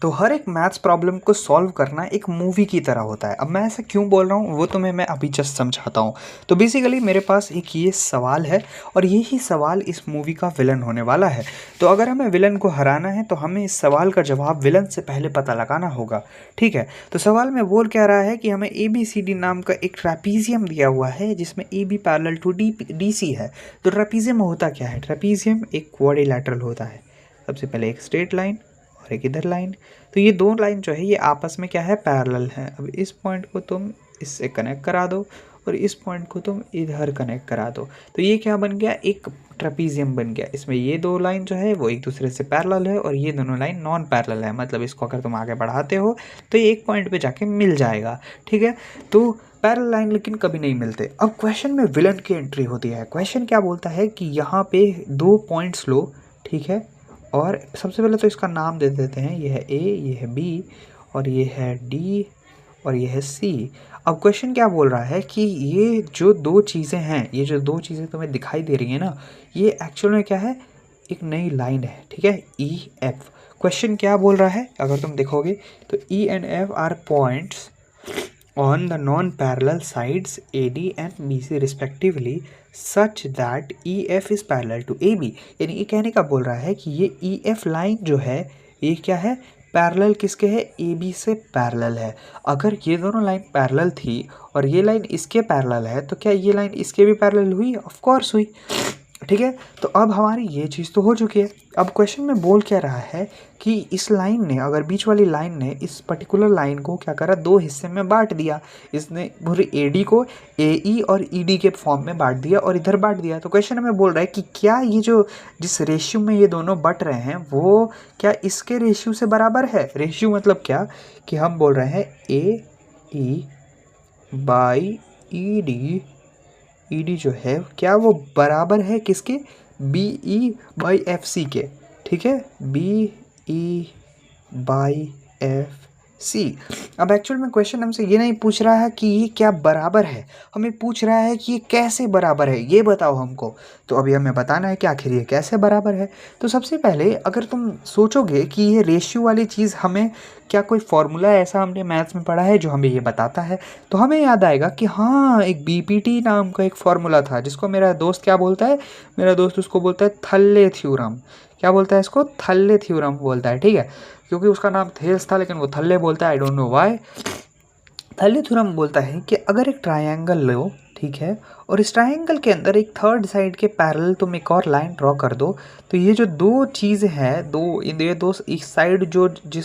तो हर एक maths problem को सॉल्व करना एक मूवी की तरह होता है। अब मैं ऐसा क्यों बोल रहा हूँ वो तुम्हें मैं अभी जस्ट समझाता हूँ। तो बेसिकली मेरे पास एक ये सवाल है और यही सवाल इस मूवी का विलन होने वाला है। तो अगर हमें विलन को हराना है तो हमें इस सवाल का जवाब विलन से पहले पता लगाना होगा। ठीक है, तो सवाल में बोल क्या रहा है कि हमें ABCD नाम का एक ट्रेपीजियम दिया हुआ है जिसमें AB पैरेलल टू DC है। तो ट्रेपीजियम होता क्या है? ट्रेपीजियम एक क्वाड्रिलैटरल होता है। सबसे पहले एक स्ट्रेट लाइन और एक इधर लाइन। तो ये दो लाइन जो है ये आपस में क्या है? पैरेलल है। अब इस पॉइंट को तुम इससे कनेक्ट करा दो और इस पॉइंट को तुम इधर कनेक्ट करा दो। तो ये क्या बन गया? एक ट्रेपीजियम बन गया। इसमें ये दो लाइन जो है वो एक दूसरे से पैरेलल है और ये दोनों लाइन नॉन पैरेलल है। मतलब इसको अगर तुम आगे बढ़ाते हो तो ये एक पॉइंट पे जाके मिल जाएगा। ठीक है, तो पैरेलल लाइन लेकिन कभी नहीं मिलते। अब क्वेश्चन में विलन की एंट्री होती है। क्वेश्चन क्या बोलता है कि यहाँ पे 2 पॉइंट्स लो। ठीक है, और सबसे पहले तो इसका नाम दे देते हैं। ये है A, ये है B और ये है D और ये है C। अब क्वेश्चन क्या बोल रहा है कि ये जो दो चीज़ें हैं, ये जो दो चीज़ें तुम्हें दिखाई दे रही हैं ना, ये एक्चुअल में क्या है? एक नई लाइन है। ठीक है, EF। क्वेश्चन क्या बोल रहा है अगर तुम देखोगे तो E and F are points on the non-parallel sides AD and BC respectively such that EF is parallel to AB। यानी ये कहने का बोल रहा है कि ये EF लाइन जो है ये क्या है? पैरेलल किसके है? AB से पैरेलल है। अगर ये दोनों लाइन पैरेलल थी और ये लाइन इसके पैरेलल है तो क्या ये लाइन इसके भी पैरेलल हुई? ऑफ कोर्स हुई। ठीक है, तो अब हमारी ये चीज़ तो हो चुकी है। अब क्वेश्चन में बोल क्या रहा है कि इस लाइन ने, अगर बीच वाली लाइन ने इस पर्टिकुलर लाइन को क्या करा? 2 हिस्से में बांट दिया। इसने पूरी AD को AE और ED के फॉर्म में बांट दिया और इधर बांट दिया। तो क्वेश्चन में बोल रहा है कि क्या ये जो जिस रेशियो में ये दोनों बट रहे हैं वो क्या इसके रेशियो से बराबर है? रेशियो मतलब क्या कि हम बोल रहे हैं AE बाई ED जो है क्या वो बराबर है किसके? BE बाई FC के। ठीक है, BE बाई FC। अब एक्चुअल में क्वेश्चन हमसे ये नहीं पूछ रहा है कि ये क्या बराबर है, हमें पूछ रहा है कि ये कैसे बराबर है, ये बताओ हमको। तो अभी हमें बताना है कि आखिर ये कैसे बराबर है। तो सबसे पहले अगर तुम सोचोगे कि ये रेशियो वाली चीज़ हमें क्या कोई फॉर्मूला ऐसा हमने मैथ्स में पढ़ा है जो हमें ये बताता है, तो हमें याद आएगा कि हाँ, एक BPT नाम का एक फॉर्मूला था जिसको मेरा दोस्त क्या बोलता है? मेरा दोस्त उसको बोलता है थल्ले थ्योरम। क्या बोलता है इसको? थल्ले थ्योरम बोलता है। ठीक है, क्योंकि उसका नाम थेल्स था लेकिन वो थल्ले बोलता है, आई डोंट नो व्हाई। थल्ले थ्योरम बोलता है कि अगर एक ट्रायंगल लो, ठीक है, और इस ट्रायंगल के अंदर एक थर्ड साइड के पैरेलल तुम एक और लाइन ड्रॉ कर दो, तो ये जो दो चीज़ हैं, ये दो इस साइड जो जिस